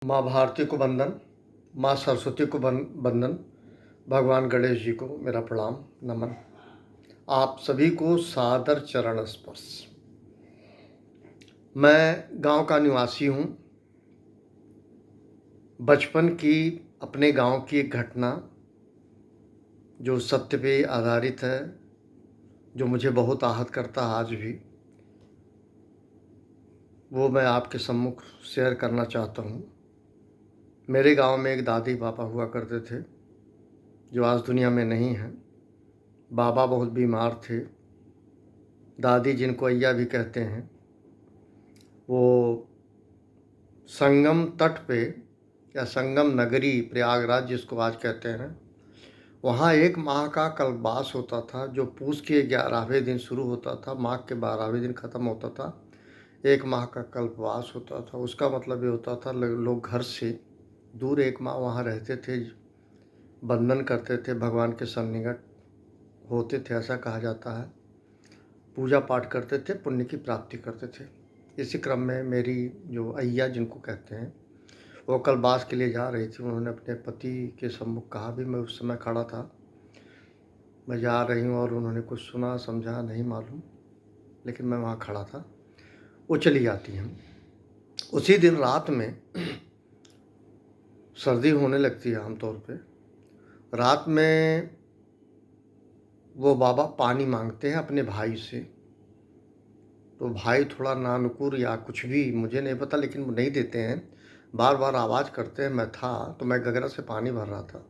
माँ भारती को वंदन, माँ सरस्वती को वंदन, भगवान गणेश जी को मेरा प्रणाम नमन। आप सभी को सादर चरण स्पर्श। मैं गांव का निवासी हूं। बचपन की अपने गांव की एक घटना जो सत्य पे आधारित है, जो मुझे बहुत आहत करता है आज भी, वो मैं आपके सम्मुख शेयर करना चाहता हूं। मेरे गांव में एक दादी पापा हुआ करते थे जो आज दुनिया में नहीं हैं। बाबा बहुत बीमार थे। दादी, जिनको अय्या भी कहते हैं, वो संगम तट पे या संगम नगरी प्रयागराज जिसको आज कहते हैं, वहाँ एक माह का कल्पवास होता था जो पूस के 11वें दिन शुरू होता था, माघ के 12वें दिन ख़त्म होता था। एक माह का कल्पवास होता था। उसका मतलब ये होता था लोग घर से दूर एक माह वहाँ रहते थे, बंधन करते थे, भगवान के सन्निकट होते थे, ऐसा कहा जाता है। पूजा पाठ करते थे, पुण्य की प्राप्ति करते थे। इसी क्रम में मेरी जो अय्या जिनको कहते हैं, वो कल्पवास के लिए जा रही थी। उन्होंने अपने पति के सम्मुख कहा भी, मैं उस समय खड़ा था, मैं जा रही हूँ, और उन्होंने कुछ सुना समझा नहीं मालूम, लेकिन मैं वहाँ खड़ा था। वो चली जाती हैं। उसी दिन रात में सर्दी होने लगती है आमतौर पे। रात में वो बाबा पानी मांगते हैं अपने भाई से। तो भाई थोड़ा नानुकुर या कुछ भी मुझे नहीं पता, लेकिन वो नहीं देते हैं, बार बार आवाज़ करते हैं। मैं था तो मैं गगरा से पानी भर रहा था,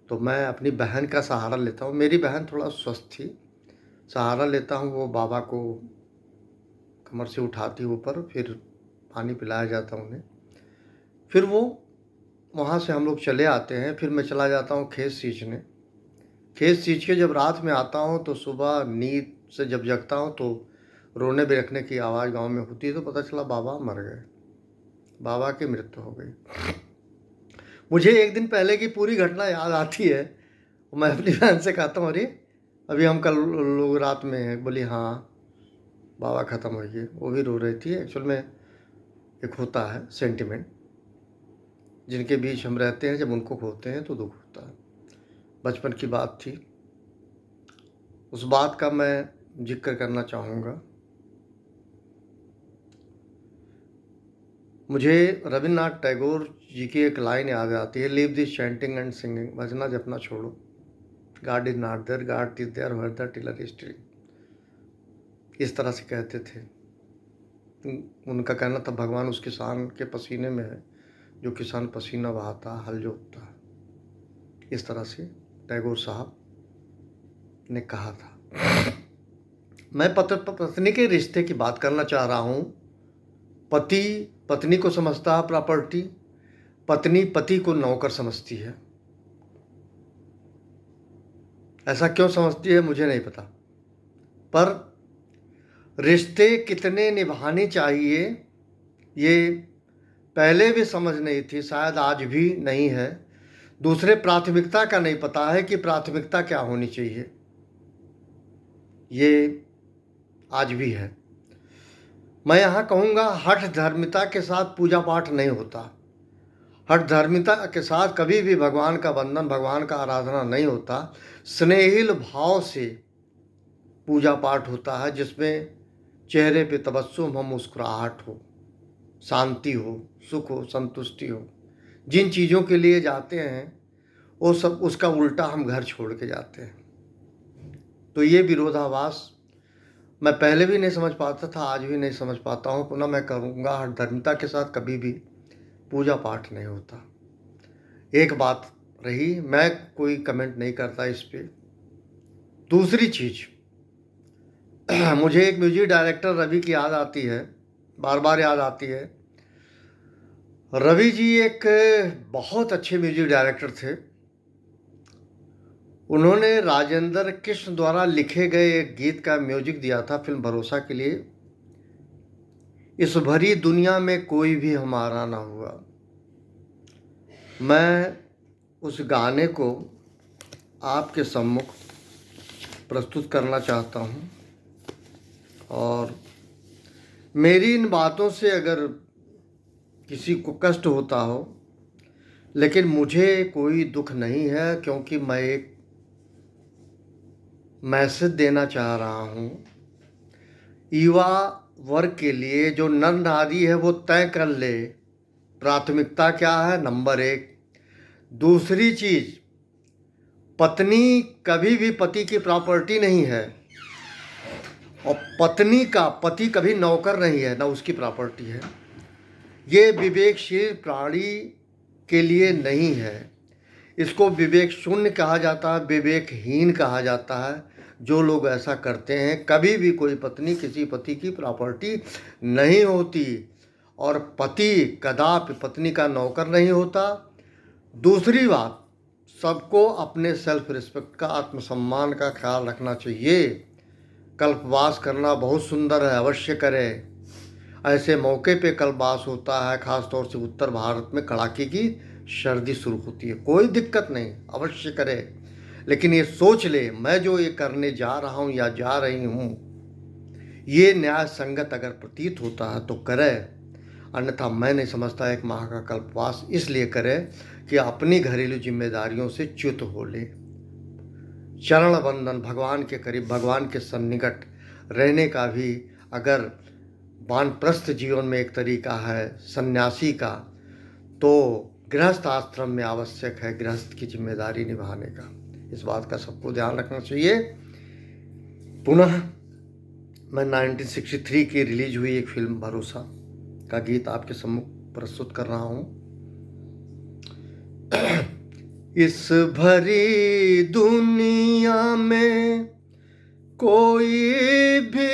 तो मैं अपनी बहन का सहारा लेता हूँ। मेरी बहन थोड़ा स्वस्थ थी। सहारा लेता हूँ, वो बाबा को कमर से उठाती ऊपर, फिर पानी पिलाया जाता उन्हें। फिर वो वहाँ से हम लोग चले आते हैं। फिर मैं चला जाता हूँ खेत सींचने। खेत सींच के जब रात में आता हूँ तो सुबह नींद से जब जगता हूँ तो रोने बिलखने की आवाज़ गांव में होती है। तो पता चला बाबा मर गए, बाबा की मृत्यु हो गई। मुझे एक दिन पहले की पूरी घटना याद आती है। मैं अपनी बहन से कहता हूँ, अरे अभी हम कल लोग रात में हैं। बोली हाँ, बाबा ख़त्म हो गए। वो भी रो रही थी। एक्चुअल में एक होता है सेंटिमेंट, जिनके बीच हम रहते हैं, जब उनको खोते हैं तो दुख होता है। बचपन की बात थी, उस बात का मैं जिक्र करना चाहूँगा। मुझे रविन्द्रनाथ टैगोर जी की एक लाइन याद आती है, leave this chanting and singing, भजना जपना छोड़ो, God is not there, God is there where the tiller is tilling. इस तरह से कहते थे। उनका कहना था, भगवान उस किसान के पसीने में है जो किसान पसीना बहाता, हल जोतता है। इस तरह से टैगोर साहब ने कहा था। मैं पत्नी के रिश्ते की बात करना चाह रहा हूँ। पति पत्नी को समझता है प्रॉपर्टी, पत्नी पति को नौकर समझती है। ऐसा क्यों समझती है मुझे नहीं पता, पर रिश्ते कितने निभाने चाहिए ये पहले भी समझ नहीं थी, शायद आज भी नहीं है। दूसरे प्राथमिकता का नहीं पता है कि प्राथमिकता क्या होनी चाहिए, ये आज भी है। मैं यहाँ कहूँगा, हठ धर्मिता के साथ पूजा पाठ नहीं होता। हठ धर्मिता के साथ कभी भी भगवान का वंदन, भगवान का आराधना नहीं होता। स्नेहिल भाव से पूजा पाठ होता है, जिसमें चेहरे पे तबस्सुम हो, मुस्कुराहट हो, शांति हो, सुख हो, संतुष्टि हो। जिन चीज़ों के लिए जाते हैं वो सब उसका उल्टा हम घर छोड़ के जाते हैं। तो ये विरोधाभास मैं पहले भी नहीं समझ पाता था, आज भी नहीं समझ पाता हूँ। पुनः मैं कहूँगा, हठ धर्मिता के साथ कभी भी पूजा पाठ नहीं होता। एक बात रही, मैं कोई कमेंट नहीं करता इस पे। दूसरी चीज़, मुझे एक म्यूजिक डायरेक्टर रवि की याद आती है, बार बार याद आती है। रवि जी एक बहुत अच्छे म्यूजिक डायरेक्टर थे। उन्होंने राजेंद्र कृष्ण द्वारा लिखे गए एक गीत का म्यूजिक दिया था फिल्म भरोसा के लिए, इस भरी दुनिया में कोई भी हमारा ना हुआ। मैं उस गाने को आपके सम्मुख प्रस्तुत करना चाहता हूँ, और मेरी इन बातों से अगर किसी को कष्ट होता हो, लेकिन मुझे कोई दुख नहीं है, क्योंकि मैं एक मैसेज देना चाह रहा हूँ युवा वर्ग के लिए। जो नर नारी है वो तय कर ले प्राथमिकता क्या है, नंबर एक। दूसरी चीज़, पत्नी कभी भी पति की प्रॉपर्टी नहीं है, और पत्नी का पति कभी नौकर नहीं है, ना उसकी प्रॉपर्टी है। ये विवेकशील प्राणी के लिए नहीं है। इसको विवेक शून्य कहा जाता है, विवेकहीन कहा जाता है। जो लोग ऐसा करते हैं, कभी भी कोई पत्नी किसी पति की प्रॉपर्टी नहीं होती, और पति कदापि पत्नी का नौकर नहीं होता। दूसरी बात, सबको अपने सेल्फ रिस्पेक्ट का, आत्मसम्मान का ख्याल रखना चाहिए। कल्पवास करना बहुत सुंदर है, अवश्य करें। ऐसे मौके पे कल्पवास होता है, ख़ास तौर से उत्तर भारत में कड़ाके की सर्दी शुरू होती है, कोई दिक्कत नहीं, अवश्य करें। लेकिन ये सोच ले, मैं जो ये करने जा रहा हूँ या जा रही हूँ, ये न्याय संगत अगर प्रतीत होता है तो करे, अन्यथा मैं नहीं समझता एक माह का कल्पवास इसलिए करे कि अपनी घरेलू जिम्मेदारियों से च्युत हो ले। चरण बंधन, भगवान के करीब, भगवान के सन्निकट रहने का भी अगर वानप्रस्थ जीवन में एक तरीका है सन्यासी का, तो गृहस्थ आश्रम में आवश्यक है गृहस्थ की जिम्मेदारी निभाने का। इस बात का सबको ध्यान रखना चाहिए। पुनः मैं 1963 की रिलीज हुई एक फिल्म भरोसा का गीत आपके सम्मुख प्रस्तुत कर रहा हूँ। इस भरी दुनिया में कोई भी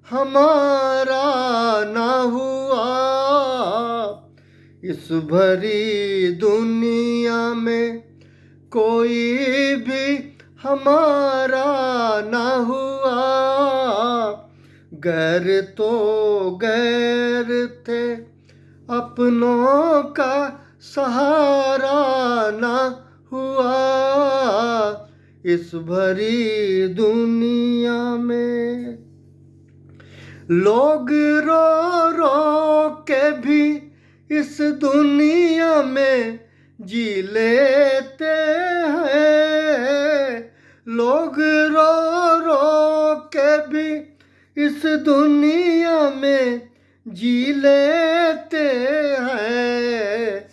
हमारा ना हुआ, इस भरी दुनिया में कोई भी हमारा ना हुआ। गैर तो गैर थे, अपनों का सहारा ना हुआ, इस भरी दुनिया में। लोग रो रो के भी इस दुनिया में जी लेते हैं, लोग रो रो के भी इस दुनिया में जी लेते हैं।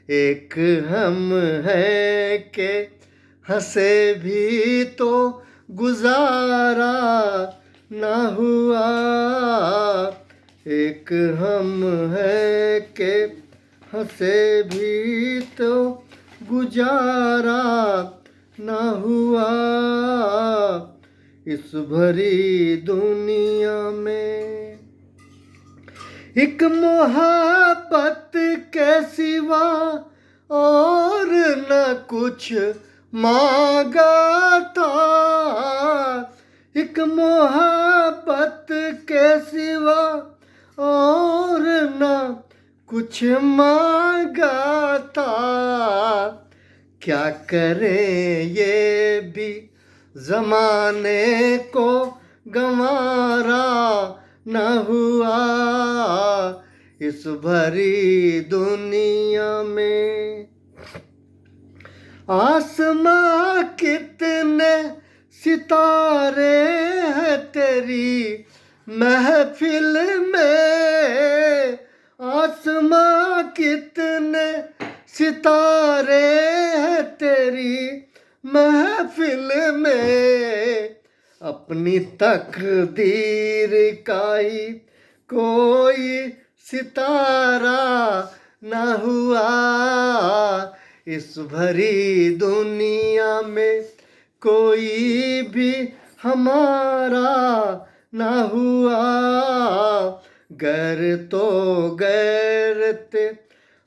एक हम है के हंसे भी तो गुजारा ना हुआ, एक हम है के हंसे भी तो गुजारा ना हुआ, इस भरी दुनिया में। एक मोहब्बत के सिवा और न कुछ मांगा था, एक मोहब्बत के सिवा और न कुछ मांगा था। क्या करें ये भी ज़माने को गंवारा न हुआ, इस भरी दुनिया में। आसमां कितने सितारे हैं तेरी महफिल में, आसमां कितने सितारे हैं तेरी महफिल में। अपनी तकदीर का ही कोई सितारा ना हुआ, इस भरी दुनिया में कोई भी हमारा ना हुआ। गैर तो गैर थे,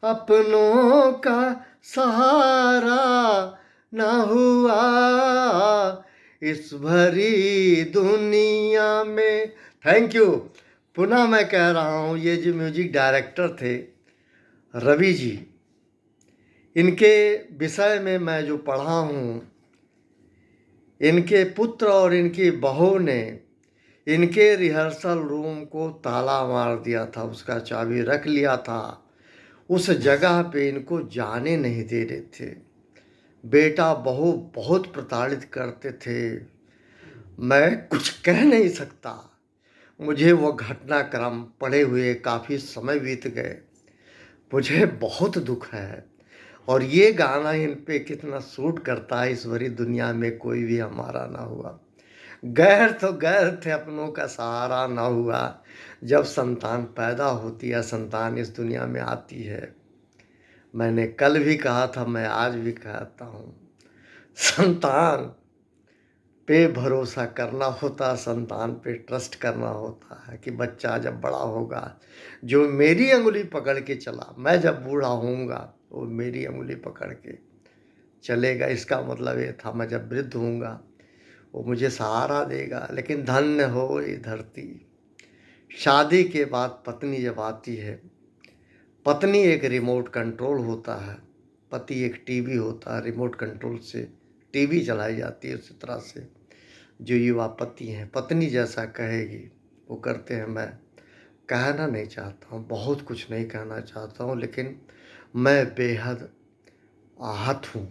अपनों का सहारा ना हुआ, इस भरी दुनिया में। Thank you. पुनः मैं कह रहा हूँ, ये जो म्यूजिक डायरेक्टर थे रवि जी, इनके विषय में मैं जो पढ़ा हूँ, इनके पुत्र और इनकी बहू ने इनके रिहर्सल रूम को ताला मार दिया था, उसका चाबी रख लिया था। उस जगह पे इनको जाने नहीं दे रहे थे। बेटा बहू बहुत प्रताड़ित करते थे। मैं कुछ कह नहीं सकता। मुझे वो घटनाक्रम पढ़े हुए काफ़ी समय बीत गए। मुझे बहुत दुख है और ये गाना इन पे कितना सूट करता है, इस भरी दुनिया में कोई भी हमारा ना हुआ। गैर तो गैर थे, अपनों का सहारा ना हुआ। जब संतान पैदा होती है, संतान इस दुनिया में आती है। मैंने कल भी कहा था, मैं आज भी कहता हूँ, संतान पे भरोसा करना होता, संतान पे ट्रस्ट करना होता है कि बच्चा जब बड़ा होगा, जो मेरी अंगुली पकड़ के चला, मैं जब बूढ़ा होऊंगा वो मेरी अंगुली पकड़ के चलेगा। इसका मतलब ये था, मैं जब वृद्ध होऊंगा वो मुझे सहारा देगा। लेकिन धन्य हो ये धरती। शादी के बाद पत्नी जब आती है, पत्नी एक रिमोट कंट्रोल होता है, पति एक टीवी होता है, रिमोट कंट्रोल से टीवी चलाई जाती है। उसी तरह से जो युवा पति हैं, पत्नी जैसा कहेगी वो करते हैं। मैं कहना नहीं चाहता हूँ, बहुत कुछ नहीं कहना चाहता हूँ, लेकिन मैं बेहद आहत हूँ।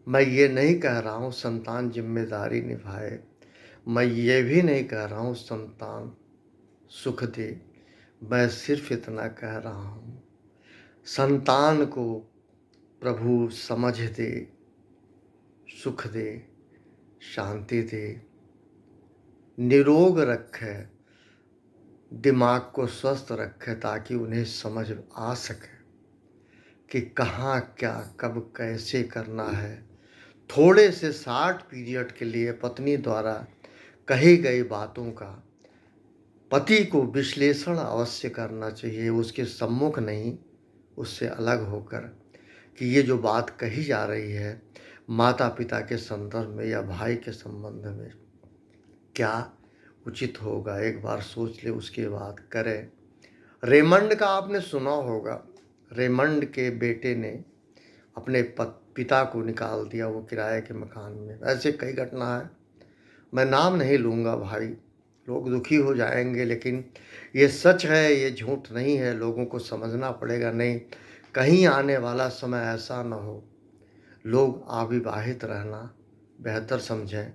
मैं ये नहीं कह रहा हूँ संतान जिम्मेदारी निभाए, मैं ये भी नहीं कह रहा हूँ संतान सुख दे। मैं सिर्फ इतना कह रहा हूँ, संतान को प्रभु समझ दे, सुख दे, शांति दे, निरोग रखे, दिमाग को स्वस्थ रखे, ताकि उन्हें समझ आ सके कि कहाँ क्या कब कैसे करना है। थोड़े से शार्ट पीरियड के लिए पत्नी द्वारा कही गई बातों का पति को विश्लेषण अवश्य करना चाहिए, उसके सम्मुख नहीं, उससे अलग होकर, कि ये जो बात कही जा रही है माता पिता के संदर्भ में या भाई के संबंध में, क्या उचित होगा। एक बार सोच ले, उसके बाद करें। रेमंड का आपने सुना होगा। रेमंड के बेटे ने अपने पिता को निकाल दिया वो किराए के मकान में। ऐसे कई घटना है, मैं नाम नहीं लूँगा भाई, लोग दुखी हो जाएंगे, लेकिन ये सच है, ये झूठ नहीं है। लोगों को समझना पड़ेगा, नहीं कहीं आने वाला समय ऐसा ना हो लोग अविवाहित रहना बेहतर समझें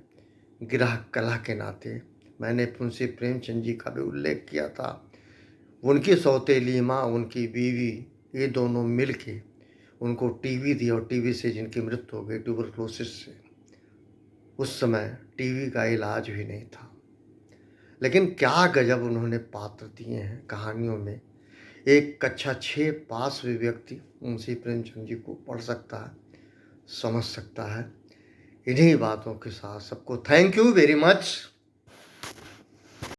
गृह कलह के नाते। मैंने मुंशी प्रेमचंद जी का भी उल्लेख किया था। उनकी सौतेली माँ, उनकी बीवी, ये दोनों मिल के उनको टीवी दी और टीवी से जिनकी मृत्यु हो गई ट्यूबरक्लोसिस से। उस समय टीवी का इलाज भी नहीं था, लेकिन क्या गजब उन्होंने पात्र दिए हैं कहानियों में। एक कक्षा 6 पास हुए व्यक्ति मुंशी प्रेमचंद जी को पढ़ सकता है, समझ सकता है। इन्हीं बातों के साथ सबको थैंक यू वेरी मच।